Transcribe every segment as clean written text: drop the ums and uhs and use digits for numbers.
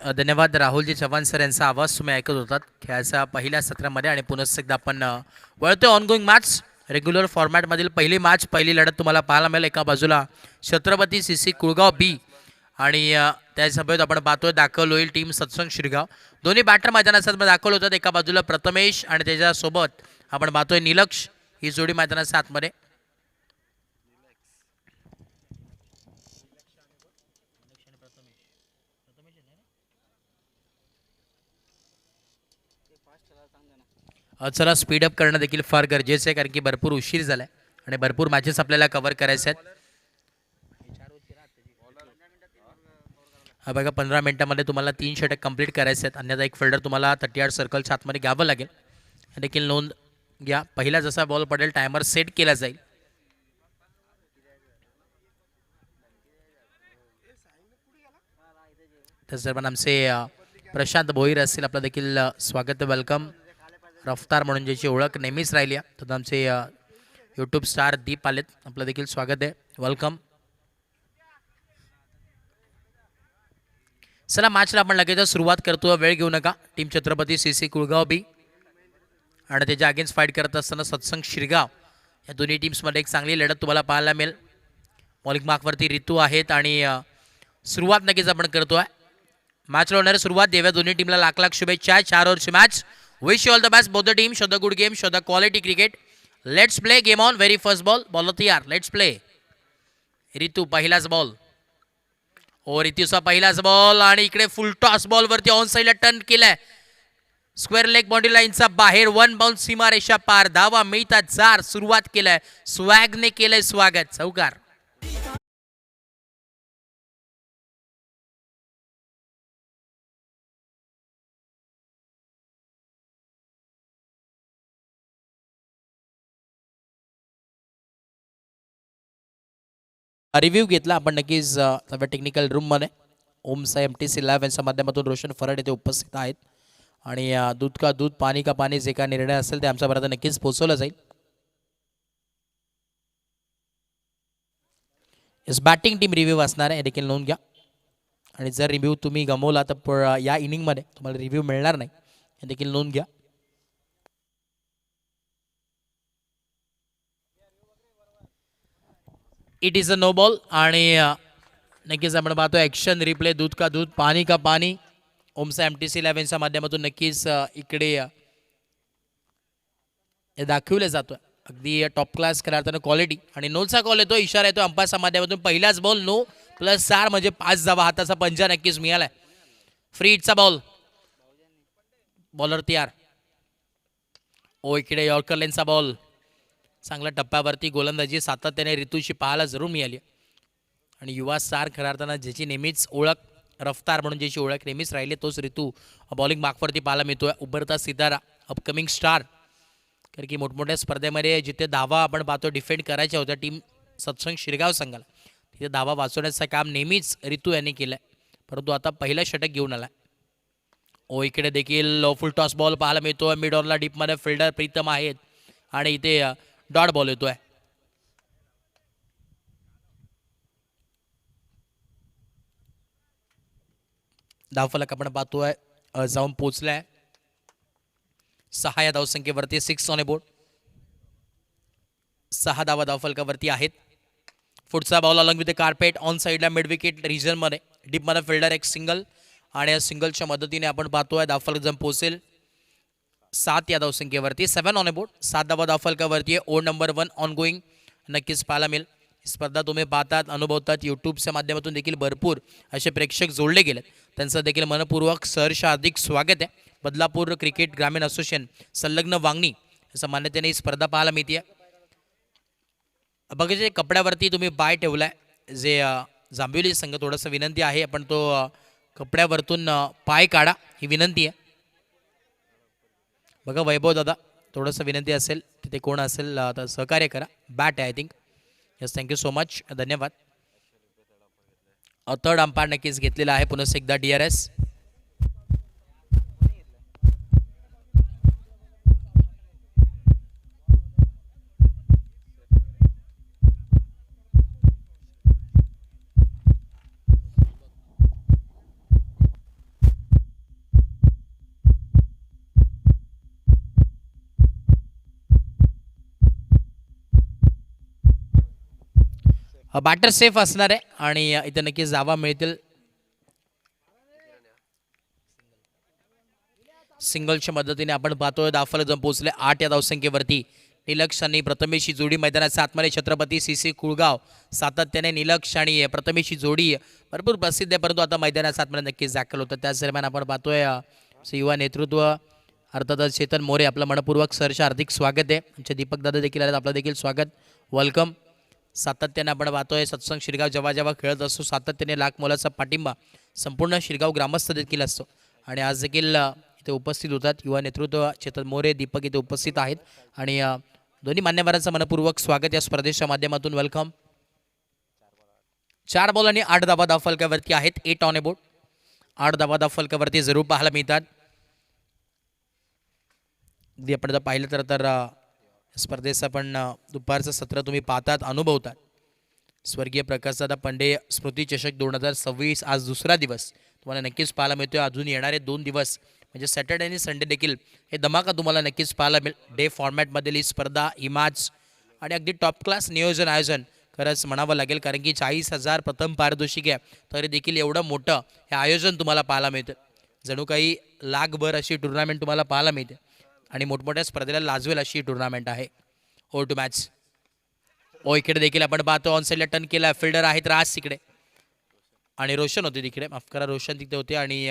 धन्यवाद राहुलजी चव्हाण सर यांचा आवाज तुम्ही ऐकत होतात खेळाच्या पहिल्या सत्रामध्ये. आणि पुन्हा एकदा आपण वळतो ऑनगोईंग मॅच रेग्युलर फॉर्मॅटमधील पहिली मॅच पहिली लढत तुम्हाला पाहायला मिळेल. एका बाजूला छत्रपती CC कुळगाव बी आणि त्यासोबत आपण पाहतोय दाखल होईल टीम सत्संग शिरगाव. दोन्ही बॅटर मैदानात दाखल होतात. एका बाजूला प्रथमेश आणि त्याच्यासोबत आपण पाहतोय निलक्ष ही जोडी मैदानाच्या आतमध्ये. चला स्पीडअप करणं देखील फार गरजेचं आहे कारण की भरपूर उशीर झाला आहे आणि भरपूर मॅचेस आपल्याला कव्हर करायचे आहेत. हा बघा 15 मिनिटांमध्ये तुम्हाला 3 षटक कंप्लीट करायचे आहेत. अन्यथा एक फिल्डर तुम्हाला 30 सर्कलच्या आतमध्ये घ्यावं लागेल. हे देखील नोंद घ्या. पहिला जसा बॉल पडेल टायमर सेट केला जाईल. तसं पण आमचे प्रशांत भोईर असतील आपलं देखील स्वागत वेलकम. रफ्तार म्हणून ज्याची ओळख नेहमीच राहिली आहे तर आमचे यूट्यूब स्टार दीप आलेत आपलं देखील स्वागत आहे वेलकम. चला मॅचला आपण लगेच सुरुवात करतो. वेळ घेऊ नका. टीम छत्रपती CC कुळगाव बी आणि त्याच्या अगेन्स्ट फाईट करत असताना सत्संग शिरगाव या दोन्ही टीम्समध्ये एक चांगली लढत तुम्हाला पाहायला मिळेल. बॉलिंग मार्कवरती ऋतू आहेत आणि सुरुवात नक्कीच आपण करतोय. मॅचला होणारी सुरुवात देव्या दोन्ही टीमला लाख लाख शुभेच्छा. 4 ओव्हरची match. Wish you all the best both the team. Show the good game, show the quality cricket. Let's play game on. Very first ball. Ball तयार. Let's play. ऋतू पहिलाच बॉल. ओ ऋतूचा पहिलाच बॉल आणि इकडे फुल टॉस बॉलवरती on साईडला turn केलाय. स्क्वेअर लेग बाउंड्री लाईनचा बाहेर 1 बाउंस सीमारेषा पार. धावा मिळतात 4. सुरुवात केलाय स्वॅगने केलंय स्वागत. चौकार. रिव्ह्यू घेतला आपण नक्कीच टेक्निकल रूममध्ये. ओमसा MTC लॅब यांच्या माध्यमातून रोशन फराड येथे उपस्थित आहेत आणि दूध का दूध पाणी का पाणी जे काय निर्णय असेल ते आमच्यापर्यंत नक्कीच पोहोचवलं जाईल. येस बॅटिंग टीम रिव्ह्यू असणार आहे हे देखील नोंद घ्या. आणि जर रिव्ह्यू तुम्ही गमवला तर या इनिंगमध्ये तुम्हाला रिव्ह्यू मिळणार नाही हे देखील नोंद घ्या. It is a no ball आणि नक्कीच आपण पाहतो ॲक्शन रिप्ले दूध का दूध पाणी का पाणी. ओमसा MTC लॅबच्या माध्यमातून नक्कीच इकडे दाखवलं जातोय अगदी टॉप क्लास खऱ्या अर्थानं क्वालिटी. आणि नोचा कॉल येतो, इशारा येतो अंपायरच्या माध्यमातून. पहिलाच बॉल नो +4 म्हणजे 5 धावा. हाताचा पंजा नक्कीच मिळालाय. Free हिटचा ball. बॉलर तयार. ओ इकडे यॉर्कर लेनचा बॉल. चांगल्या टप्प्यावरती गोलंदाजी सातत्याने ऋतूची पाहायला जरूर मिळाली. आणि युवा स्टार खऱ्या अर्थानं ज्याची नेहमीच ओळख रफ्तार म्हणून ज्याची ओळख नेहमीच राहिली तोच ऋतू बॉलिंग मार्कवरती पाहायला मिळतोय. उभरता सितारा अपकमिंग स्टार. कारण की मोठमोठ्या स्पर्धेमध्ये जिथे धावा आपण पाहतो डिफेंड करायच्या होत्या टीम सत्संग शिरगाव संघाला तिथे धावा वाचवण्याचं काम नेहमीच ऋतू यांनी केलं आहे. परंतु आता पहिलं षटक घेऊन आला. ओ इकडे देखील फुल टॉस बॉल पाहायला मिळतोय. मिड ऑनला डीपमध्ये फिल्डर प्रीतम आहेत आणि इथे डॉट बॉल येतोय. धावफलक आपण पाहतोय जाऊन पोचलाय 6 या धावसंख्येवरती. 6 ऑन ए बोर्ड. 6 धावा धावफलकावरती आहेत. पुढचा ball along with the carpet on साईडला मिड विकेट रिजनमध्ये डीपमध्ये फिल्डर एक सिंगल आणि या सिंगलच्या मदतीने आपण पाहतोय धावफलक जम पोहोचेल 7 या धावसंख्येवरती. 7 ऑन ए बोर्ड. 7 धावा धावफलकावरती. ओव्हर नंबर 1 ऑन गोईंग नक्कीच पाहायला मिळेल. स्पर्धा तुम्ही पाहतात अनुभवतात. यूट्यूबच्या माध्यमातून देखील भरपूर असे प्रेक्षक जोडले गेलेत. त्यांचं देखील मनपूर्वक सहर्ष हार्दिक स्वागत आहे. बदलापूर क्रिकेट ग्रामीण असोसिएशन संलग्न वांगणी असं मान्यतेने ही स्पर्धा पाहायला मिळते. बघा जे कपड्यावरती तुम्ही पाय ठेवलाय जे जांभिवली संघ थोडंसं विनंती आहे आपण तो कपड्यावरतून पाय काढा ही विनंती आहे. बघा वैभव दादा थोडंसं विनंती असेल तिथे कोण असेल तर सहकार्य करा. बॅट आहे I think. Yes thank you so much. धन्यवाद. थर्ड अंपायर नक्कीच घेतलेला आहे पुन्हा एकदा DRS. बॅटर सेफ असणार आहे आणि इथे नक्कीच धावा मिळतील. सिंगलच्या मदतीने आपण पाहतोय धावफलक जाऊन पोहोचले 8 या धावसंख्येवरती. निलक्ष आणि प्रथमेशची जोडी मैदानात आतमध्ये छत्रपती CC कुळगाव सातत्याने निलक्ष आणि प्रथमेशची जोडी भरपूर प्रसिद्ध आहे, परंतु आता मैदानात आतमध्ये नक्कीच दाखल होतं. त्याच दरम्यान आपण पाहतोय युवा नेतृत्व अर्थातच चेतन मोरे आपलं मनपूर्वक सरचे हार्दिक स्वागत आहे. आमचे दीपक दादा देखील आहेत, आपलं देखील स्वागत, वेलकम. सातत्याने आपण पाहतोय सत्संग शिरगाव जेव्हा जेव्हा खेळत असतो सातत्याने लाख मोलाचा पाठिंबा संपूर्ण शिरगाव ग्रामस्थ देखील असतो आणि आज देखील इथे उपस्थित होतात. युवा नेतृत्व चेतन मोरे दीपक इथे उपस्थित आहेत आणि दोन्ही मान्यवरांचं मनपूर्वक स्वागत या स्पर्धेच्या माध्यमातून, वेलकम. 4 बॉल आणि 8 धावा धावफलकावरती आहेत. 8 ऑन ए बोर्ड, 8 धावा धावफलकावरती जरूर पाहायला मिळतात. अगदी आपण जर पाहिलं तर स्पर्धेचं पण दुपारचं सत्र तुम्ही पाहतात, अनुभवतात. स्वर्गीय प्रकाशदादा पंडे स्मृती चषक 2026 आज दुसरा दिवस तुम्हाला नक्कीच पाहायला मिळतोय. अजून येणारे 2 दिवस म्हणजे सॅटर्डे आणि संडे देखील हे धमाका तुम्हाला नक्कीच पाहायला मिळेल. डे फॉर्मॅटमधील ही स्पर्धा इमाज आणि अगदी टॉप क्लास नियोजन आयोजन खरंच म्हणावं लागेल, कारण की 40,000 प्रथम पारितोषिक आहे, तरी देखील एवढं मोठं हे आयोजन तुम्हाला पाहायला मिळतं. जणू काही लाखभर अशी टुर्नामेंट तुम्हाला पाहायला मिळते आणि मोठमोठ्या स्पर्धेला लाजवेल अशी टुर्नामेंट आहे. ओ टू मॅच. इकडे देखील आपण पाहतो ऑन साईडला टर्न केला, फिल्डर आहेत राज तिकडे आणि रोशन होते तिकडे, माफ करा रोशन तिकडे होते आणि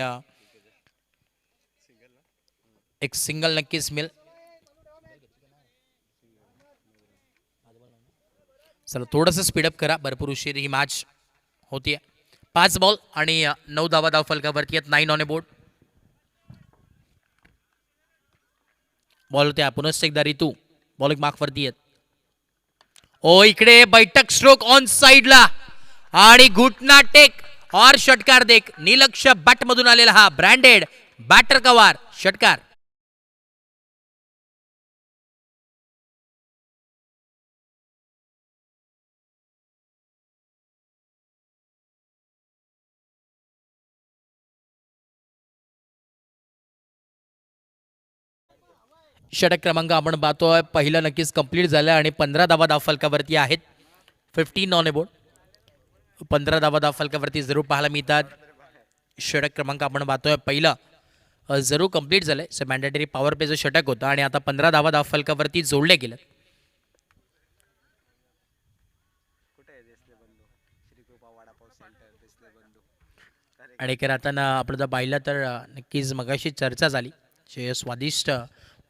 एक सिंगल नक्कीच मिळेल. चला थोडंसं स्पीडअप करा, भरपूर उशीर ही मॅच होतीये. 5 बॉल आणि 9 धावा धावफलकावरती आहेत. 9 ऑन ए बोर्ड. बॉल होत्या पुनश्च एकदा ऋतू बॉलिंग मार्कवरती आहेत. इकडे बैठक स्ट्रोक ऑन साइडला आणि घुटना टेक और षटकार देख. निलक्ष बॅट मधून आलेला हा ब्रँडेड बॅटर कव्हर षटकार. षटक क्रमांक आपण पाहतोय पहिलं नक्कीच कंप्लीट झालं आणि 15 धावा धावफलकावरती आहेत. 15 ऑन ए बोर्ड. 15 धावा धावफलकावरती जरूर पाहायला मिळतात. षटक क्रमांक आपण पाहतोय पहिलं जरूर कंप्लीट झालंय. सो मॅन्डेटरी पॉवर प्लेचं षटक होतं आणि आता 15 धावा धावफलकावरती जोडले गेलं. आणि आता आपण जर पाहिलं तर नक्कीच मगाशी चर्चा झाली जे स्वादिष्ट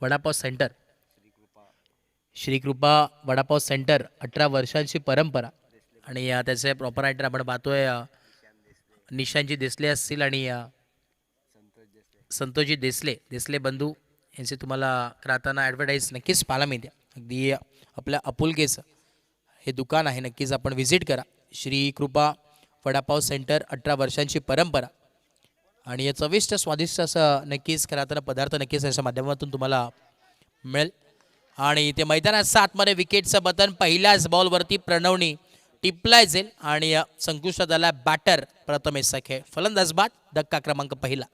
वडापाव सेंटर श्रीकृपा वडापाव सेंटर 18 वर्षांची परंपरा आणि त्याचे प्रॉपर रायटर आपण पाहतोय निशांजी देसले असतील आणि संतोषजी देसले बंधू यांचे तुम्हाला राहताना ॲडव्हर्टाईज नक्कीच पाहायला मिळते. अगदी आपल्या अपुलकेचं हे दुकान आहे, नक्कीच आपण व्हिजिट करा. श्रीकृपा वडापाव सेंटर 18 वर्षांची परंपरा आणि चविष्ट स्वादिष्ट असं नक्कीच राहताना पदार्थ नक्कीच याच्या माध्यमातून तुम्हाला मिळेल. आणि ते मैदानात आतमध्ये विकेटचं बटन पहिल्याच बॉलवरती प्रणवणी टिपलाय जाईल आणि संकुष्टात आला बॅटर प्रथमेश सखे. फलंदाज बाद धक्का क्रमांक पहिला.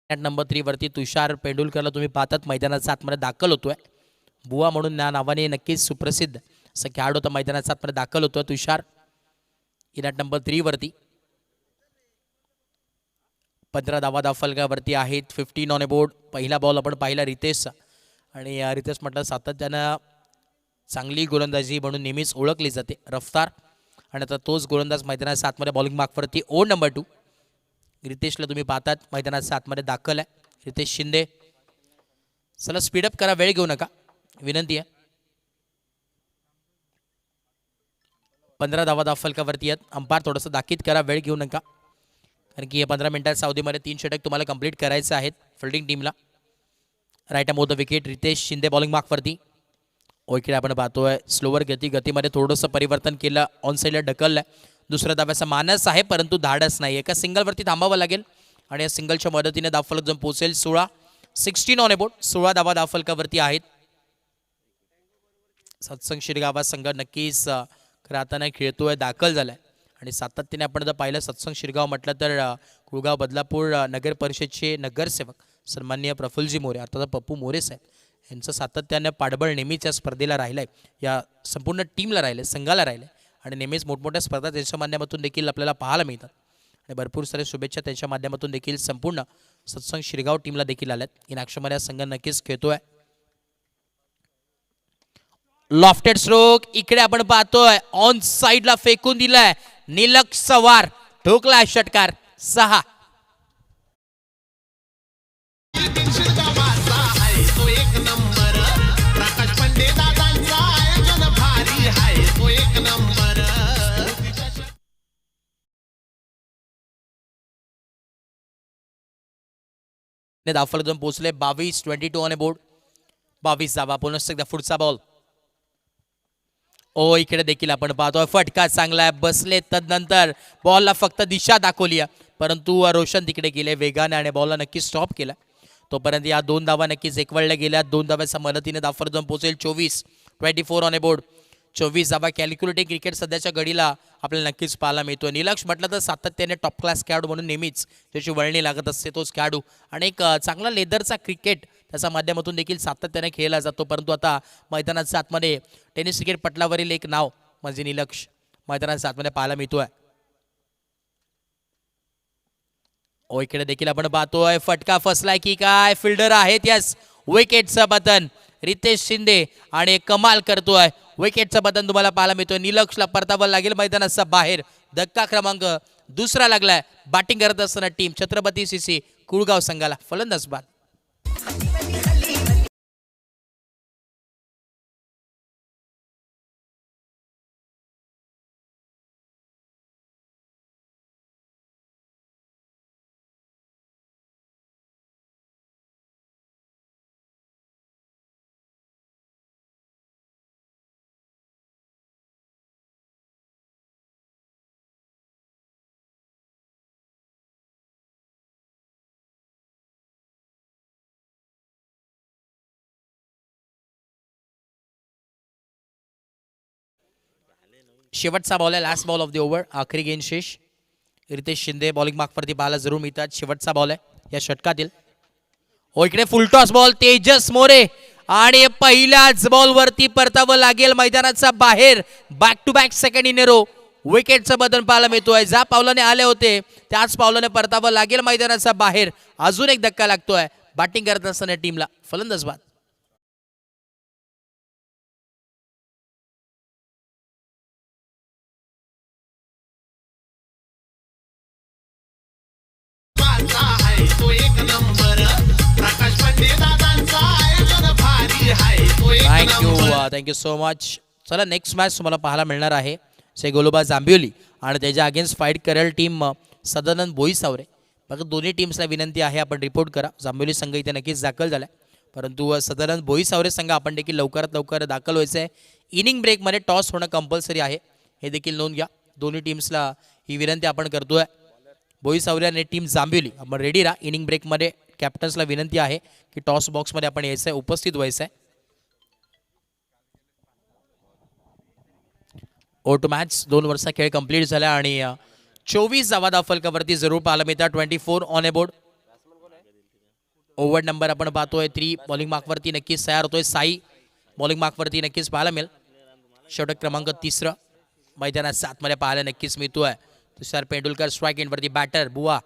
नंबर 3 वरती तुषार पेंडुलकरला तुम्ही पाहतात मैदानात आतमध्ये दाखल होतोय. बुवा म्हणून या नावाने नक्कीच सुप्रसिद्ध असं खेळाडू होता, मैदानात आतमध्ये दाखल होतोय तुषार इनॅट नंबर 3 वरती. 15 धावा धावफलकावरती आहेत. 15 ऑन ए बोर्ड. पहिला बॉल आपण पाहिला रितेशचा आणि रितेश म्हटलं सातत्यानं चांगली गोलंदाजी म्हणून नेहमीच ओळखली जाते, रफ्तार, आणि आता तोच गोलंदाज मैदानात आतमध्ये बॉलिंग मार्कवरती. नंबर 2 रितेशला तुम्ही पाहतात मैदानात आतमध्ये दाखल आहे रितेश शिंदे. चला स्पीडअप करा, वेळ घेऊ नका, विनंती आहे. 15 धावा धावफलकावरती आहेत. अंपायर थोडंसं दाखीत करा, वेळ घेऊ नका, कारण की 15 मिनिटात साऊदीमध्ये 3 षटक तुम्हाला कंप्लीट करायचं आहेत फिल्डिंग टीमला. Right of the wicket Ritesh Shinde bowling मार्कवरती. इकडे आपण पाहतोय स्लोवर गतीमध्ये थोडंसं परिवर्तन केलं, ऑन साईडला ढकललंय. दुसऱ्या धाव्याचा मानस आहे परंतु धाडस नाही. एका सिंगलवरती थांबावं लागेल आणि या सिंगलच्या मदतीने धावफलक जाऊन पोहोचेल 16 ऑन अबोर्ड. 16 धावा धावफलकावरती आहेत. सत्संग शिरगाव संघ नक्कीच खरं आता नाही खेळतोय, दाखल झालाय आणि सातत्याने आपण जर पाहिलं सत्संग शिरगाव म्हटलं तर कुळगाव बदलापूर नगर परिषदचे नगरसेवक सन्माननीय प्रफुल्लजी मोरे अर्थात पप्पू मोरे साहेब यांचं सातत्याने पाठबळ नेहमीच या स्पर्धेला राहिलं आहे, या संपूर्ण टीमला राहिलं, संघाला राहिलं आणि नेहमीच मोठमोठ्या स्पर्धा त्यांच्या माध्यमातून देखील आपल्याला पाहायला मिळतात आणि भरपूर सारे शुभेच्छा त्यांच्या माध्यमातून देखील संपूर्ण सत्संग शिरगाव टीमला देखील आल्यात. इन ॲक्शनमध्ये संघ नक्कीच खेळतोय. लॉफ्टेड स्ट्रोक इकडे आपण पाहतोय ऑन साइडला फेकून दिलाय, निलक सवार ठोकलाय षटकार 6. धावफलक जाऊन पोहोचले 22 ऑन बोर्ड. 22 धावा. पुन्हा एकदा पुढचा बॉल. इकडे देखील आपण पाहतोय फटका चांगला आहे, बसले. तदनंतर बॉलला फक्त दिशा दाखवली परंतु रोशन तिकडे गेले वेगाने आणि बॉलला नक्की स्टॉप केला. तोपर्यंत या 2 धावा नक्कीच एकवळल्या गेल्या. 2 धाव्याच्या मदतीने धावफलक जाऊन पोहोचेल 24 ऑन बोर्ड. 24 धावा. कॅल्क्युलेटिंग क्रिकेट सध्याच्या घडीला आपल्याला नक्कीच पाहायला मिळतोय. निलक्ष म्हटलं तर सातत्याने टॉप क्लास खेळाडू म्हणून नेहमीच त्याची वळणी लागत असते तोच खेळाडू आणि एक चांगला लेदरचा क्रिकेट त्याच्या माध्यमातून देखील सातत्याने खेळला जातो. परंतु आता मैदानाच्या आतमध्ये टेनिस क्रिकेट पटलावरील एक नाव म्हणजे निलक्ष मैदानाच्या आतमध्ये पाहायला मिळतोय. इकडे देखील आपण पाहतोय फटका फसलाय की काय, फिल्डर आहेत. यस, विकेटचं बटन रितेश शिंदे आणि कमाल करतोय. विकेटचं बटन तुम्हाला पाहायला मिळतोय. निलक्षला परतावं लागेल मैदानाचा बाहेर. धक्का क्रमांक 2 लागलाय. बॅटिंग करत असताना टीम छत्रपती सीसी कुळगाव संघाला. फलंदाज बाद. शेवटचा बॉल आहे, last ball of the over. आखरी गेंद शेष. रितेश शिंदे बॉलिंग मार्कवरती पाहायला जरूर मिळतात. शेवटचा बॉल आहे या षटकातील. इकडे फुलटॉस बॉल तेजस मोरे आणि पहिल्याच बॉलवरती परतावं लागेल मैदानाचा बाहेर. Back to back second in row. विकेटचं बदल पाहायला मिळतोय. ज्या पावलाने आले होते त्याच पावलाने परतावं लागेल मैदानाचा बाहेर. अजून एक धक्का लागतोय बॅटिंग करत असताना टीमला. फलंदाज बाद. Thank you so much. चला नेक्स्ट मॅच तुम्हाला पाहायला मिळणार आहे सेगोलोबा जांभिवली आणि त्याच्या अगेन्स्ट फाईट करेल टीम सदानंद बोईसावरे. बघा दोन्ही टीम्सला विनंती आहे आपण रिपोर्ट करा. जांभिवली संघ इथे नक्कीच दाखल झाला परंतु सदानंद बोईसावरे संघ आपण देखील लवकरात लवकर दाखल व्हायचं आहे. इनिंग ब्रेकमध्ये टॉस होणं कंपल्सरी आहे हे देखील नोंद घ्या. दोन्ही टीम्सला ही विनंती आपण करतोय. बोईसावरे आणि टीम जांभिवली आपण रेडी राहा. इनिंग ब्रेकमध्ये कॅप्टन्सला विनंती आहे की टॉस बॉक्समध्ये आपण यायचं आहे, उपस्थित व्हायचं आहे. टू मॅच 2 वर्षा खेळ कंप्लीट झाला आणि 24 धावा धावफलकावरती जरूर पाहायला मिळतात. 24 ऑन बोर्ड. ओव्हर नंबर आपण पाहतोय 3 बॉलिंग मार्कवरती नक्कीच तयार होतोय. साई बॉलिंग मार्कवरती नक्कीच पाहायला मिळेल. षटक क्रमांक 3 मैदानात 7 मध्ये पाहायला नक्कीच मिळतोय. तुषार पेंडुलकर स्ट्राईक एंडवरती बॅटर बुवा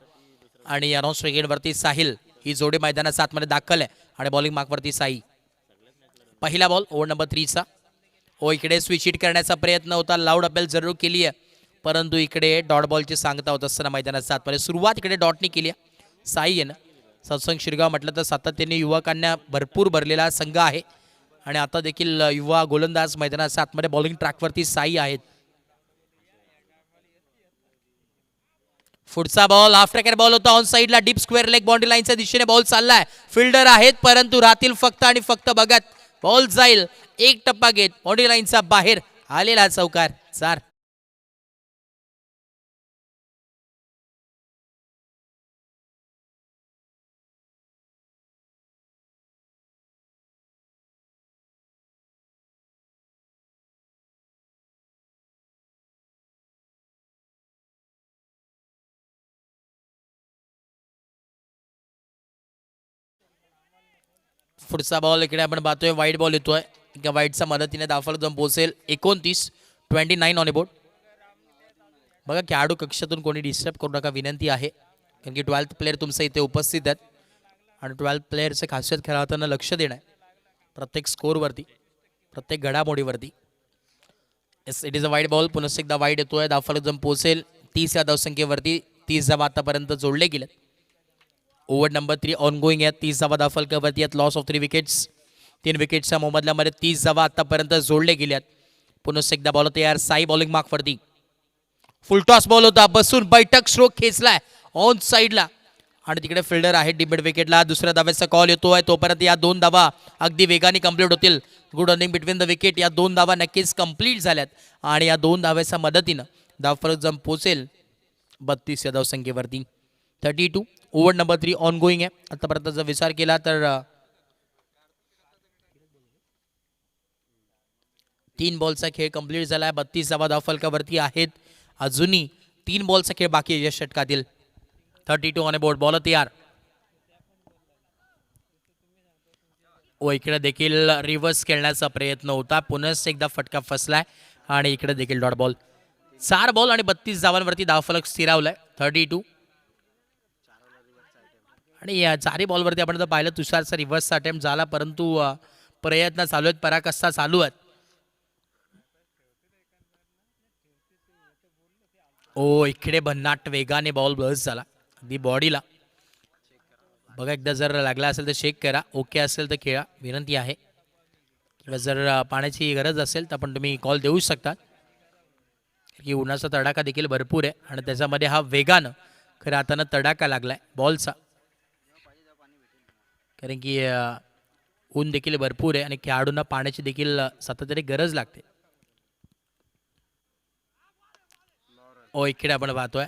आणि नॉन स्ट्राईक एंडवरती साहिल ही जोडी मैदानात 7 मध्ये दाखल आहे आणि बॉलिंग मार्कवरती साई. पहिला बॉल ओव्हर नंबर 3चा. इकडे स्विच हिट करण्याचा प्रयत्न होता, लाऊड अपील जरूर केली आहे परंतु इकडे डॉट बॉलची सांगता होत असताना मैदानात 7 मध्ये सुरुवात इकडे डॉटने केली आहे. साई आहे ना. सत्संग शिरगाव म्हटलं तर सातत्याने युवकांना भरपूर भरलेला संघ आहे आणि आता देखील युवा गोलंदाज मैदानात 7 मध्ये बॉलिंग ट्रॅकवरती साई आहेत. पुढचा बॉल हाफ ट्रॅकर बॉल होता ऑन साइडला डीप स्क्वेअर लेग बाउंड्री लाईनच्या दिशेने बॉल चाललाय. फिल्डर आहेत परंतु राहतील फक्त आणि फक्त बघत बॉल जाईल एक टप्पा घेत बाउंड्री लाईनचा बाहेर आलेला चौकार 4. पुढचा बॉल इकडे आपण पाहतोय वाईट बॉल येतोय. एका वाईटच्या मदतीने धावफलक जाऊन पोहोचेल 29 ऑन बोर्ड. बघा खेळाडू कक्षातून कोणी डिस्टर्ब करू नका विनंती आहे, कारण की 12th प्लेअर तुमचं इथे उपस्थित आहेत आणि 12th प्लेअरचं खासियत खेळताना लक्ष देणं आहे प्रत्येक स्कोरवरती, प्रत्येक घडामोडीवरती. येस, इट इज अ वाईट बॉल. पुन्हा एकदा वाईट येतोय. धावफलक जाऊन पोहोचेल 30 या धावसंख्येवरती. 30 धावा आतापर्यंत जोडले गेलेत. ओव्हर नंबर 3 ऑन गोईंग आहेत. 30 धावा धावफलकावरती आहेत. Loss of 3 wickets. 3 विकेट्सच्या मोबदल्यामध्ये 30 धावा आतापर्यंत जोडले गेल्यात. पुन्हा एकदा बॉल तयार. साई बॉलिंग मार्कवरती. फुल टॉस बॉल होता, बसून बैठक स्ट्रोक खेचलाय ऑन साईडला आणि तिकडे फिल्डर आहे डिमिड विकेटला. दुसऱ्या धाव्याचा कॉल येतोय. तोपर्यंत या 2 धावा अगदी वेगाने कंप्लीट होतील. Good running between the wicket. या 2 धावा नक्कीच कंप्लीट झाल्यात आणि या 2 धाव्याच्या मदतीनं धावफलक जम पोचेल 32 या धावसंख्येवरती. 32. ओव्हर नंबर 3 ऑन गोईंग आहे. आतापर्यंत जर विचार केला तर 3 बॉलचा खेळ कंप्लीट झालाय. 32 धावा धावफलकावरती आहेत. अजूनही 3 बॉलचा खेळ बाकी आहे या षटकातील. 32 ऑन बोर्ड. बॉल तयार. ओ इकडे देखील रिव्हर्स खेळण्याचा प्रयत्न होता. पुन्हा एकदा फटका फसलाय आणि इकडे देखील डॉट बॉल. 4 बॉल आणि 32 धावांवरती धावफलक स्थिरावलाय. 32. आणि या 4 बॉलवरती आपण जर पाहिलं तुषारचा रिव्हर्सचा अटेम्प्ट झाला, परंतु प्रयत्न चालू आहेत, पराकाष्ठा चालू आहेत. ओ इकडे भन्नाट वेगाने बॉल बस झाला अगदी बॉडीला. बघा एकदा जर लागला असेल तर चेक करा. ओके असेल तर खेळा विनंती आहे. किंवा जर पाण्याची गरज असेल तर पण तुम्ही कॉल देऊ शकता, की उन्हाचा तडाखा देखील भरपूर आहे आणि त्याच्यामध्ये हा वेगानं खरं हातानं तडाखा लागलाय बॉलचा, कारण की ऊन देखील भरपूर आहे आणि खेळाडूंना पाण्याची देखील सातत्याने गरज लागते. ओ इकडे आपण पाहतोय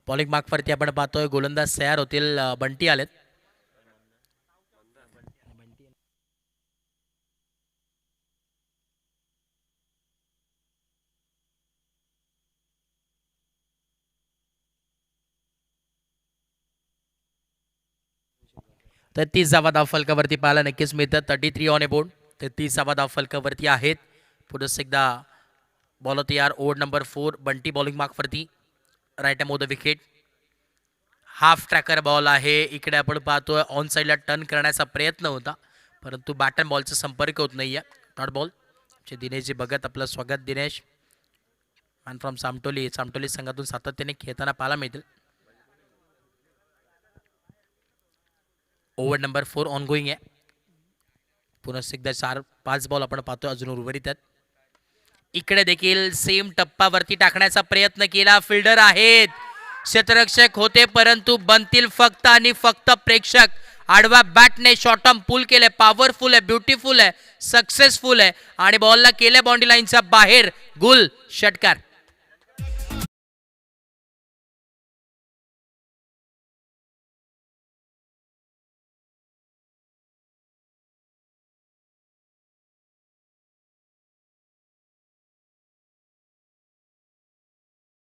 बॉलिंग मार्कवरती आपण पाहतोय गोलंदाज तयार होतील. बंटी आलेत. तर 30 धावा धावफलकावरती पाहायला नक्कीच मिळतात. 33 ऑन ए बोर्ड. तर 30 धावा धावफलकावरती आहेत. पुढंच एकदा बॉल तयार. ओव्हर नंबर 4 बंटी बॉलिंग मार्कवरती. Right arm over the wicket. Half tracker ball आहे. इकडे आपण पाहतोय ऑन साईडला टर्न करण्याचा प्रयत्न होता, परंतु बॅट अँड बॉलचा संपर्क होत नाही आहे. Dot ball. दिनेशजी बघत आपलं स्वागत. दिनेश मॅन फ्रॉम सामटोली संघातून सातत्याने खेळताना पाहायला मिळतील. ओव्हर नंबर 4 ऑन गोईंग आहे. पुन्हा एकदा 4-5 बॉल आपण पाहतोय अजून उर्वरित आहेत. इकडे देखील सेम टप्पावरती टाकण्याचा प्रयत्न केला. फिल्डर आहेत, क्षेत्ररक्षक होते, परंतु बनतील फक्त आणि फक्त प्रेक्षक. आडवा बॅटने शॉर्ट टर्म पुल केले. पॉवरफुल आहे, ब्युटिफुल आहे, सक्सेसफुल आहे आणि बॉलला केले बाउंड्री लाईनच्या बाहेर. गुल षटकार.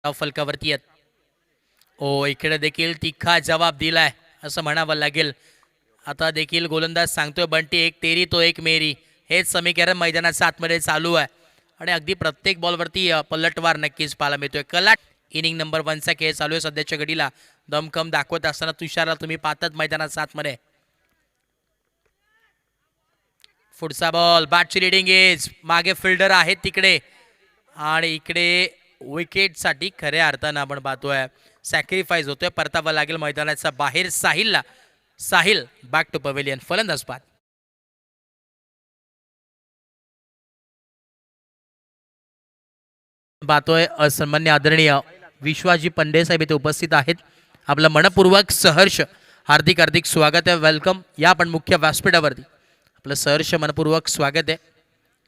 फलकावरती आहेत. ओ इकडे देखील तिखा जवाब दिलाय असं म्हणावं लागेल. आता देखील गोलंदाज सांगतोय बंटी एक तेरी तो एक मेरी. हेच समीकरण मैदानाच्या आतमध्ये चालू आहे आणि अगदी प्रत्येक बॉलवरती पलटवार नक्कीच पाहायला मिळतोय. कलाट इनिंग नंबर 1चा खेळ चालू आहे सध्याच्या घडीला. दमखम दाखवत असताना तुषारला तुम्ही पाहतात मैदानाच्या आतमध्ये. पुढचा बॉल. बॅटची रिडिंग एज. मागे फिल्डर आहेत तिकडे आणि इकडे विकेटसाठी खऱ्या अर्थानं आपण पाहतोय सॅक्रिफाईस होतोय. परतावा लागेल मैदानाच्या बाहेर साहिलला. Sahil back to pavilion. फलंदाज बाद. पाहतोय सन्मान्य आदरणीय विश्वाजी पंडे साहेब इथे उपस्थित आहेत. आपलं मनपूर्वक सहर्ष हार्दिक हार्दिक स्वागत आहे. वेलकम. या आपण मुख्य व्यासपीठावरती आपलं सहर्ष मनपूर्वक स्वागत आहे.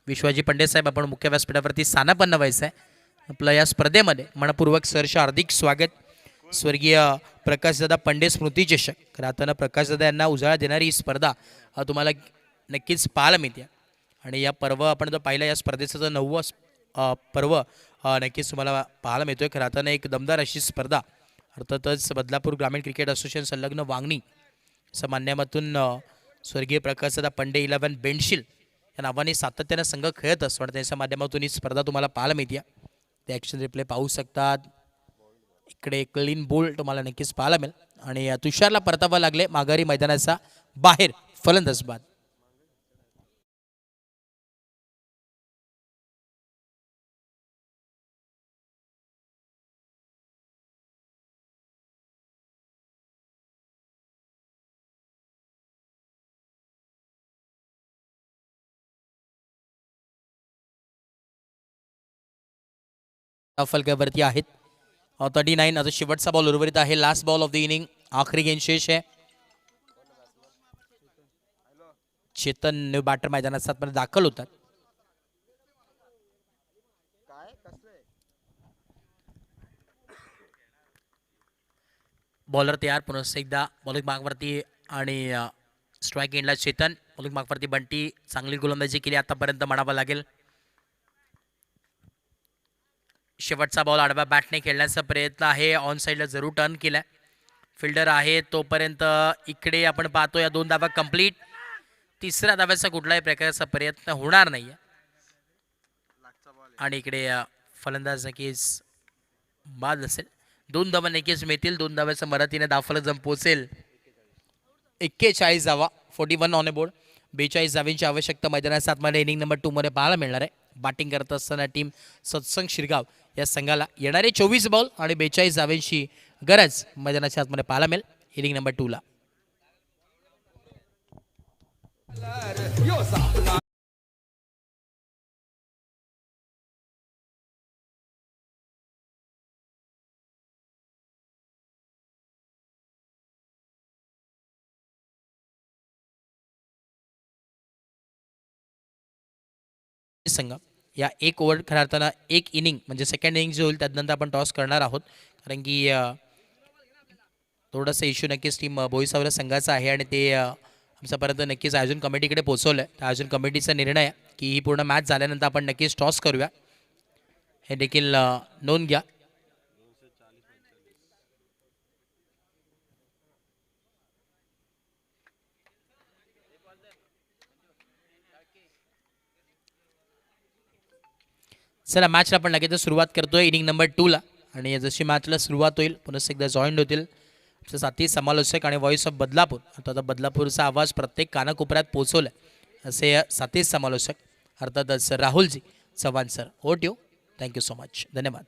विश्वाजी पंडे साहेब आपण मुख्य व्यासपीठावरती स्थानापन्न व्हायचं आहे. आपलं या स्पर्धेमध्ये मनपूर्वक सहर्ष हार्दिक स्वागत. स्वर्गीय प्रकाशदादा पंडे स्मृती चषक. खरं आता प्रकाशदादा यांना उजाळा देणारी ही स्पर्धा तुम्हाला नक्कीच पाहायला मिळते आणि या पर्व आपण जर पाहिलं या स्पर्धेचं जर 9वं पर्व नक्कीच तुम्हाला पाहायला मिळतोय. खरं आता एक दमदार अशी स्पर्धा अर्थातच बदलापूर ग्रामीण क्रिकेट असोसिएशन संलग्न वांगणी असं माध्यमातून स्वर्गीय प्रकाशदादा पंडे 11 बेंडशील या नावाने सातत्यानं संघ खेळत असतो आणि त्याच्या माध्यमातून ही स्पर्धा तुम्हाला पाहायला मिळते. ते ॲक्शन रिप्ले पाहू शकतात. इकडे क्लीन बोल तुम्हाला नक्कीच पाहायला मिळेल आणि तुषारला परतावा लागले माघारी मैदानाचा बाहेर. फलंदाज बाद. फलकावरती आहेत 39. आता शेवटचा बॉल उर्वरित आहे. Last ball of the inning. आखरी गेंद शेष आहे. चेतन बॅटर मैदानात सातमध्ये दाखल होतात. बॉलर तयार. पुन्हा एकदा बॉलिंग मार्कवरती आणि स्ट्राईक एंडला चेतन. बॉलिंग मार्कवरती बंटी. चांगली गोलंदाजी केली आतापर्यंत म्हणावं लागेल. शेवटचा बॉल आडव्या बॅटने खेळण्याचा प्रयत्न आहे. ऑन साईडला जरूर टर्न केलाय. फिल्डर आहे तोपर्यंत इकडे आपण पाहतो या 2 धावा कंप्लीट. तिसऱ्या धाव्याचा कुठलाही प्रकारचा प्रयत्न होणार नाही आणि इकडे फलंदाज नक्कीच बाद असेल. 2 धावा नक्कीच मिळतील. 2 धाव्याचा मराठीने धावफलक जम पोहोचेल. 41 धावा 41 ऑन ए बोर्ड. 42 धाव्यांची आवश्यकता मैदानाच्या आतमध्ये इनिंग नंबर 2 मध्ये पाहायला मिळणार आहे. बॅटिंग करत असताना टीम सत्संग शिरगाव या संघाला येणारे 24 बॉल आणि 42 धाव्यांची गरज मैदानाच्या आतमध्ये पाहायला मिळेल इनिंग नंबर 2 ला. संघ या 1 ओव्हर खऱ्या अर्थानं 1 इनिंग म्हणजे सेकंड इनिंग जे होईल त्यानंतर आपण टॉस करणार आहोत. कारण की थोडासा इश्यू नक्कीच टीम बोईसावरा संघाचा आहे आणि ते आमच्यापर्यंत नक्कीच आयोजन कमिटीकडे पोहोचवलं आहे. त्या आयोजन कमिटीचा निर्णय आहे की ही पूर्ण मॅच झाल्यानंतर आपण नक्कीच टॉस करूया. हे देखील नोंद घ्या. चला मॅचला आपण लगेच सुरुवात करतोय इनिंग नंबर 2 ला. आणि जशी मॅचला सुरुवात होईल पुन्हा एकदा जॉईन होतील साथी समालोचक आणि व्हॉइस ऑफ बदलापूर. आता बदलापूरचा आवाज प्रत्येक कानाकोपऱ्यात पोहोचवला असे साथी समालोचक अर्थातच राहुलजी चव्हाण सर. ओट यू. Thank you so much. धन्यवाद.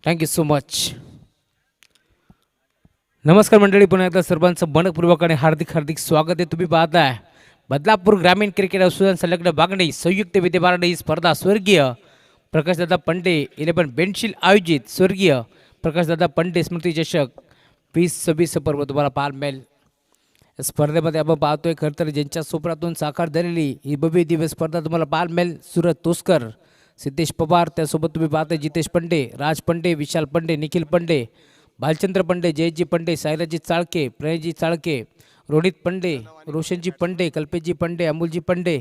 Thank you so much. नमस्कार मंडळी, पुन्हा एकदा सर्वांचं मनपूर्वक आणि हार्दिक हार्दिक स्वागत आहे. तुम्ही पाहताय बदलापूर ग्रामीण क्रिकेट असोसिएशन संलग्न बागणी संयुक्त विद्यमान ही स्पर्धा स्वर्गीय प्रकाशदादा पंडे 11 बेंचशील आयोजित स्वर्गीय प्रकाशदादा पंडे स्मृती चषक 2026 पर्व तुम्हाला पाहायला मिळेल. स्पर्धेमध्ये आपण पाहतोय खरं तर ज्यांच्या स्वप्नातून साकार झालेली ही भव्य दिव्य स्पर्धा तुम्हाला पाहायला मिळेल. सूरज तोसकर, सिद्धेश पवार, त्यासोबत तुम्ही पाहताय जितेश पंडे, राज पंडे, विशाल पंडे, निखिल पंडे, भालचंद्र पंडे, जयजी पंडे, सायराजी चाळके, प्रणयजी चाळके, रोहित पंडे, रोशनजी पंडे, कल्पेशजी पंडे, अमोलजी पंडे,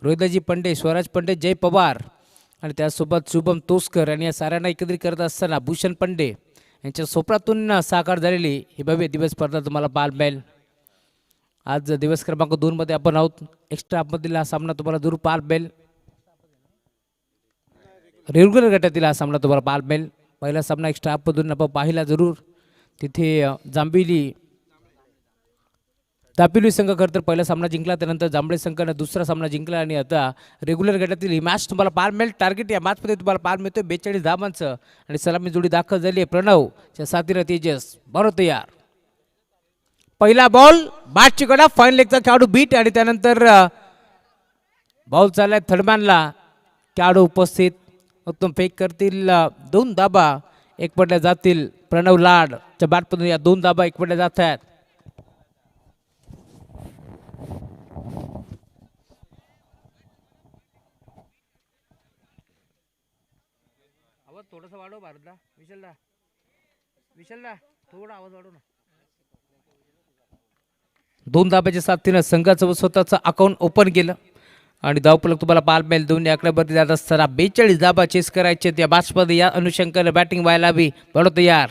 रोहिदाजी पंडे, स्वराज पंडे, जय पवार आणि त्यासोबत शुभम तोसकर. आणि या साऱ्यांना एकत्रित करत असताना भूषण पंडे यांच्या स्वप्नातून साकार झालेली ही भव्य दिवस स्पर्धा तुम्हाला पाहायला मिळेल. आज दिवस क्रमांक 2 मध्ये आपण आहोत. एक्स्ट्रा मधील हा सामना तुम्हाला जरूर पाहायला मिळेल. रेग्युलर गटातील हा सामना तुम्हाला पाहायला मिळेल. पहिला सामना एक्स्ट्रा मधून आपण पाहिला जरूर. तिथे दापिली संघ खरं तर पहिला सामना जिंकला, त्यानंतर जांभळे संघाने दुसरा सामना जिंकला आणि आता रेग्युलर गटातील ही मॅच तुम्हाला पाहायला मिळेल. टार्गेट या मॅचमध्ये तुम्हाला पाहायला मिळतोय 42 धावांचं आणि सलामी जोडी दाखल झाली आहे प्रणवच्या साथीला तेजस. बरोबर तयार. पहिला बॉल बॅटची कडा, फाईन लेगचा खेळाडू बीट आणि त्यानंतर बॉल चाललाय थर्डमॅनला. खेळाडू उपस्थित उत्तम फेक करतील. 2 धाबा एकपडल्या जातील. प्रणव लाडच्या बॅटमधून या 2 धाबा एकपडल्या जात आहेत. आवाज थोडासा वाढव भारतला. विशालला थोडा आवाज वाढव ना. 2 धाब्याच्या साथीनं संघाचं स्वतःचं अकाउंट ओपन केलं आणि धावफलक तुम्हाला पाहायला मिळेल. दोन्ही आकड्यावरती जात असताना 42 धाबा चेस करायचे त्या मॅचमध्ये. या अनुषंगाने बॅटिंग व्हायला हवी. बरोबर तयार.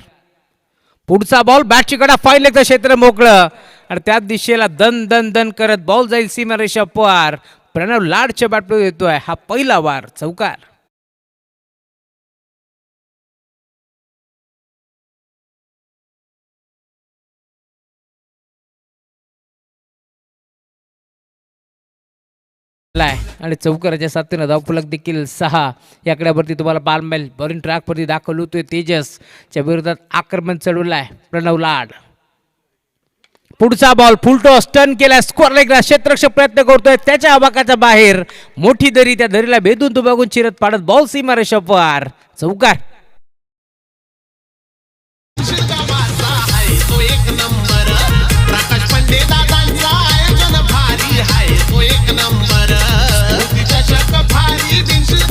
पुढचा बॉल बॅटची कडा, फाईन लेगचं क्षेत्र मोकळं आणि त्याच दिशेला दन दन दन करत बॉल जाईल सीमारेषा पार. प्रणव लाडच्या बॅटमध्ये येतोय हा पहिला वार, चौकार. आणि चौकाराच्या साथीनं धावफलक देखील 6 या आकड्यावरती तुम्हाला पारमेल बॉलिंग ट्रॅकवरती दाखल होतोय. तेजसच्या विरोधात आक्रमण चढवलाय प्रणव लाड. पुढचा बॉल फुलटॉस टर्न केला, स्कोअर लेगला क्षेत्ररक्षक प्रयत्न करतोय त्याच्या आवाकाच्या बाहेर. मोठी दरी, त्या दरीला भेदून तो बघून चिरत पाडत बॉल सीमारेषा पार, चौकार.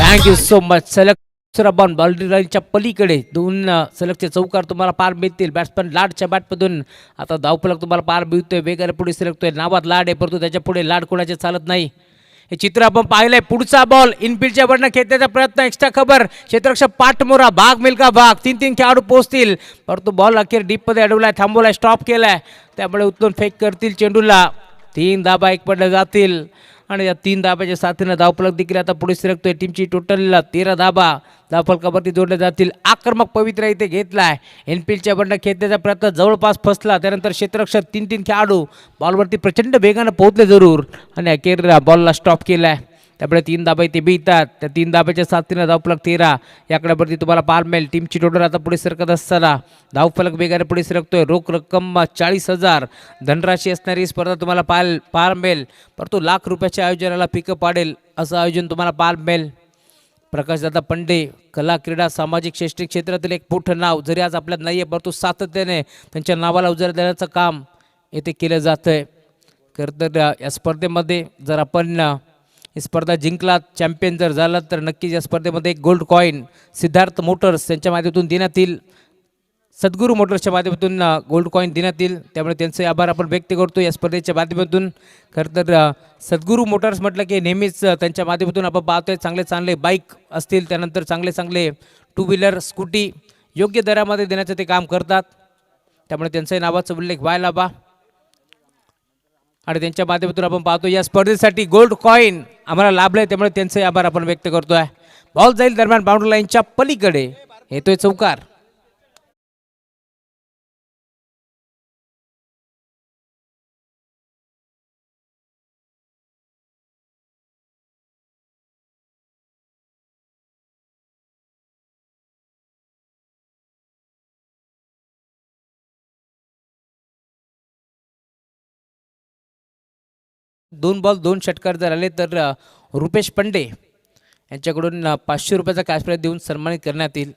Thank you so much. सलग दुसरा बॉल बाउंड्री लाईनच्या पलीकडे दोन सलगचे चौकार तुम्हाला पार मिळतील. बॅट्समन लाडच्या बॅटमधून आता धावफलक तुम्हाला पार मिळतोय. वेगाने पुढे सरकतोय. नावात लाड आहे परंतु त्याच्या पुढे लाड कोणाचे चालत नाही. हे चित्र आपण पाहिलंय. पुढचा बॉल इनफिल्डच्या वरनं खेचण्याचा प्रयत्न. एक्स्ट्रा खबर क्षेत्ररक्षक पाठमोरा भाग मिल्का भाग. 3-3 खेळाडू पोहोचतील परंतु बॉल अखेर डीपमध्ये अडवलाय, थांबवलाय, स्टॉप केलाय. त्यामुळे उचलून फेक करतील चेंडूला. 3 धाबा एक पडले जातील आणि या 3 धाब्याच्या साथीनं धावफलक देखील आता पुढे सरकतोय. टीमची टोटल 13 धाबा धावफलकावरती जोडले जातील. आक्रमक पवित्रा इथे घेतलाय. एनफिल्डच्या बंड खेचण्याचा प्रयत्न जवळपास फसला. त्यानंतर क्षेत्ररक्षक 3-3 खेळाडू बॉलवरती प्रचंड वेगानं पोहोचले जरूर आणि अखेर बॉलला स्टॉप केलाय. त्यामुळे 3 धाबा इथे मिळतात. त्या 3 धाब्याच्या साथीनं धावफलक 13 याकड्यावरती तुम्हाला पार मिळेल. टीमची टोटल आता पुढे सरकत असताना धावफलक वेगाने पुढे सरकतोय. रोख रक्कम 40,000 धनराशी असणारी स्पर्धा तुम्हाला पार मिळेल परंतु लाख रुपयाच्या आयोजनाला पिकअप पाडेल असं आयोजन तुम्हाला पार मिळेल. प्रकाशदादा पंडे कला क्रीडा सामाजिक शैक्षणिक क्षेत्रातील एक मोठं नाव जरी आज आपल्यात नाही आहे परंतु सातत्याने त्यांच्या नावाला उजाळा देण्याचं काम येथे केलं जातं आहे. खरं तर या स्पर्धेमध्ये जर आपण ही स्पर्धा जिंकलात, चॅम्पियन जर झालात तर नक्कीच या स्पर्धेमध्ये एक गोल्ड कॉईन सिद्धार्थ मोटर्स यांच्या माध्यमातून देण्यात येईल. सद्गुरू मोटर्सच्या माध्यमातून गोल्ड कॉईन देण्यात येईल. त्यामुळे त्यांचे आभार आपण व्यक्त करतो या स्पर्धेच्या माध्यमातून. खरं तर सद्गुरू मोटर्स म्हटलं की नेहमीच त्यांच्या माध्यमातून आपण पाहतोय चांगले चांगले बाईक असतील, त्यानंतर चांगले चांगले 2 व्हीलर स्कूटी योग्य दरामध्ये देण्याचं ते काम करतात. त्यामुळे त्यांच्याही नावाचा उल्लेख व्हायला हवा आणि त्यांच्या माध्यमातून आपण पाहतो या स्पर्धेसाठी गोल्ड कॉईन आम्हाला लाभलंय. त्यामुळे त्यांचे आभार आपण व्यक्त करतोय. बॉल जाईल दरम्यान बाउंड्री लाईनच्या पलीकडे, येतोय चौकार. दोन बॉल 2 षटकार जर आले तर रुपेश पंडे यांच्याकडून 500 रुपयाचा कॅश प्राईज देऊन सन्मानित करण्यात येईल.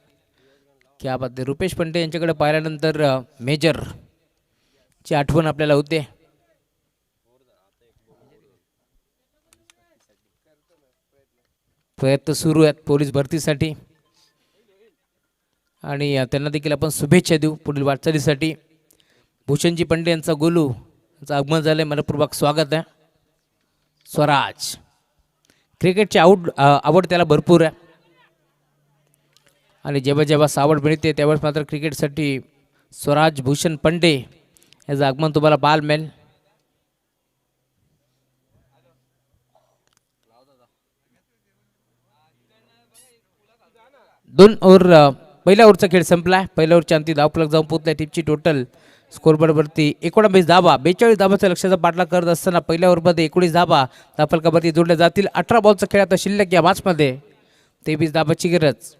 क्या बात आहे. रुपेश पंडे यांच्याकडे पाहिल्यानंतर मेजरची आठवण आपल्याला होते. प्रयत्न सुरू आहेत पोलीस भरतीसाठी आणि त्यांना देखील आपण शुभेच्छा देऊ पुढील वाटचालीसाठी. भूषणजी पंडे यांचा गोलू यांचं आगमन झालं आहे, मनपूर्वक स्वागत आहे. स्वराज क्रिकेटची आवड त्याला भरपूर आहे आणि जेव्हा जेव्हा आवड मिळते त्यावेळेस मात्र क्रिकेटसाठी स्वराज भूषण पंडे याचं आगमन तुम्हाला पाहायला मिळेल. दोन ओव्हर पहिल्या ओव्हरचा खेळ संपला. पहिल्या ओव्हरच्या अंती धावफलक जाऊन पोहोचल्या. टीमची टोटल स्कोरबोर्डवरती 19 धाबा 42 धाबाचा लक्ष्याचा पाठलाग करत असताना पहिल्या ओव्हरमध्ये 19 धाबा धावफलकावरती जोडल्या जातील. 18 बॉलचा खेळ आता शिल्लक या मॅचमध्ये. 23 धाबाची गरज.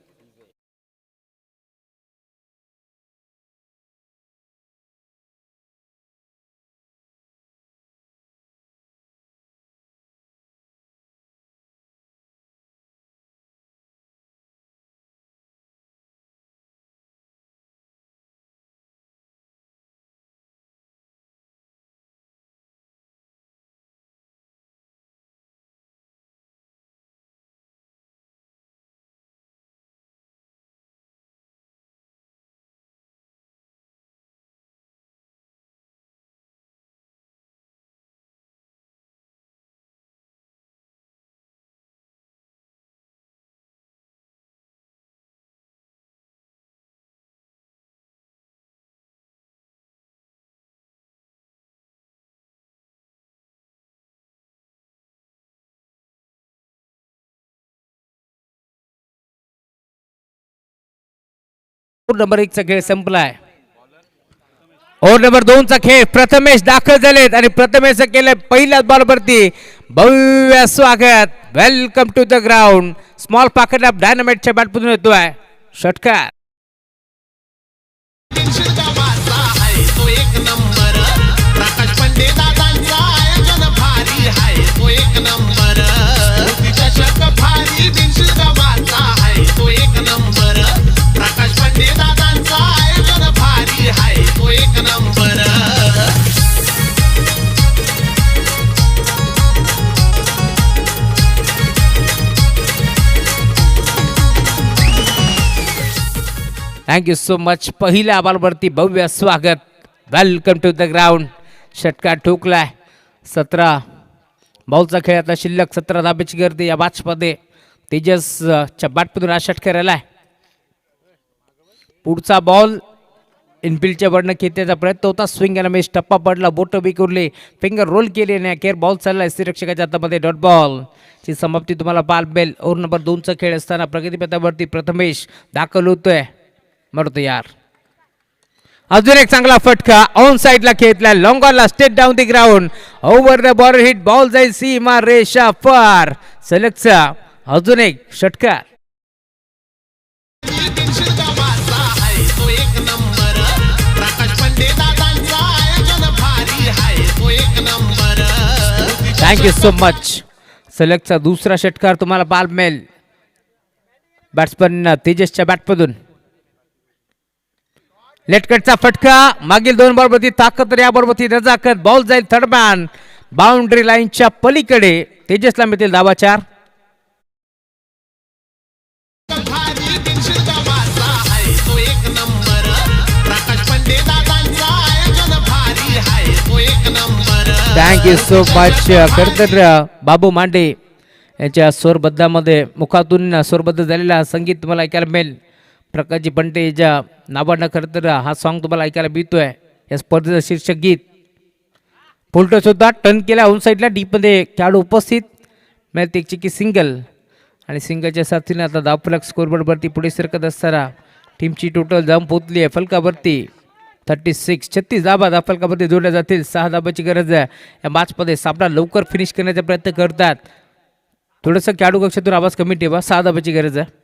नंबर 1 चा खेळ संपलाय. ओव्हर नंबर 2 चा खेळ प्रथमेश दाखल झालेत आणि प्रथमेश केलं पहिल्याच बॉलवरती भव्य स्वागत. Welcome to the ground. Small pocket of डायनामाइटच्या बॅटमधून येतोय षटकार. Thank you so much. पहिल्या बॉलवरती भव्य स्वागत. Welcome to the ground. षटकार ठोकलाय. 17 बॉलचा खेळ आता शिल्लक. 17 धाब्याची गर्दी या मॅचमध्ये. तेजसच्या बॅटमधून हा षटकार आलाय. पुढचा बॉल इनफिल्डच्या वरनं खेळण्याचा प्रयत्न होता. स्विंग आणि मिस. टप्पा पडला. बोट बिकुरले. फिंगर रोल केले आणि अखेर बॉल चाललाय श्रीरक्षकाच्या हातामध्ये. डॉट बॉल ची समाप्ती तुम्हाला पाहायला मिळेल. ओव्हर नंबर 2 चा खेळ असताना प्रगतीपथावरती प्रथमेश दाखल होतोय. मरतो यार. अजून एक चांगला फटका ऑन साइडला खेळतला. लॉंगॉनला straight down the ground. Over the border hit. Ball जाईल सीमा रेषा पार. सलगचा अजून एक षटकार. Thank you so much. सलगचा दुसरा षटकार तुम्हाला पाहायला मिळेल बॅट्समन तेजसच्या बॅटमधून. लेटकटचा फटका. मागील 2 बॉलवरती ताकद, या बॉलवरती नजाकत. बॉल जाईल थर्डमॅन बाउंड्री लाईनच्या पलीकडे. तेजसला मिळतील धावा 4. Thank you so much. खरं तर बाबू मांडे यांच्या स्वरबद्धामध्ये मुखातून स्वरबद्ध झालेला संगीत तुम्हाला ऐकायला मिळेल. प्रकाशजी पंटे याच्या नावानं खरं तर हा सॉन्ग तुम्हाला ऐकायला मिळतोय. या स्पर्धेचं शीर्षक गीत. फुलटॉस होता. टर्न केला ऑन साईडला. डीपमध्ये खेळाडू उपस्थित. मिळते एक चिकी सिंगल आणि सिंगलच्या साथीने आता धावफलक स्कोरबोर्डवरती पुढे सरकत असताना टीमची टोटल धाव पोहोचली आहे फलकावरती 36 धाबा धावफलकावरती जोडल्या जातील. 6 धाबाची गरज आहे. या मॅचमध्ये सामना लवकर फिनिश करण्याचा प्रयत्न करतात. थोडंसं खेळाडू कक्षातून आवाज कमी ठेवा. 6 धाबाची गरज आहे.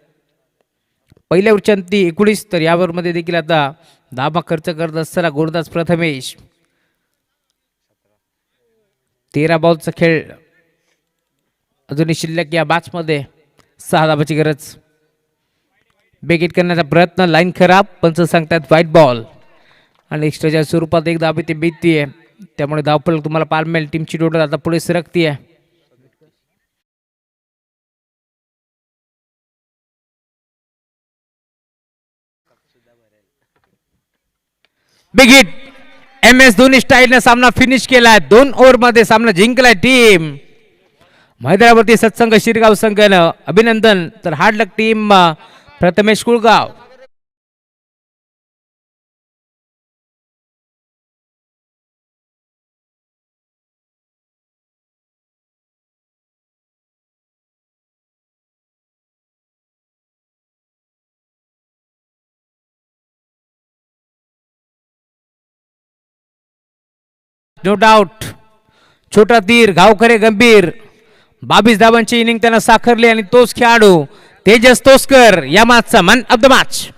पहिल्या उच्चांती 19 तर यावर मध्ये देखील आता धाबा खर्च करत असताना गोलंदाज प्रथमेश. 13 बॉलचा खेळ अजूनही शिल्लक. या मॅचमध्ये 6 धाबाची गरज. बेगिट करण्याचा प्रयत्न. लाईन खराब. पंच सांगतात व्हाईट बॉल आणि एक्स्ट्राच्या स्वरूपात एक धाबी ते बीततीये. त्यामुळे धावफलक तुम्हाला पाहायला मिळेल. टीमची टोटल आता पुढे सरकतीये. Big hit. MS धोनी स्टाईलने सामना फिनिश केलाय. 2 ओव्हरमध्ये सामना जिंकलाय टीम. मैदानावरती सत्संग शिरगाव संघानं अभिनंदन. तर hard luck team Prathamesh Kulgaon. No doubt. छोटा तीर गावकरे गंभीर. 22 धावांची इनिंग त्यांना साकारली आणि तोच खेळाडू तेजस तोसकर या मॅचचा मॅन ऑफ द मॅच.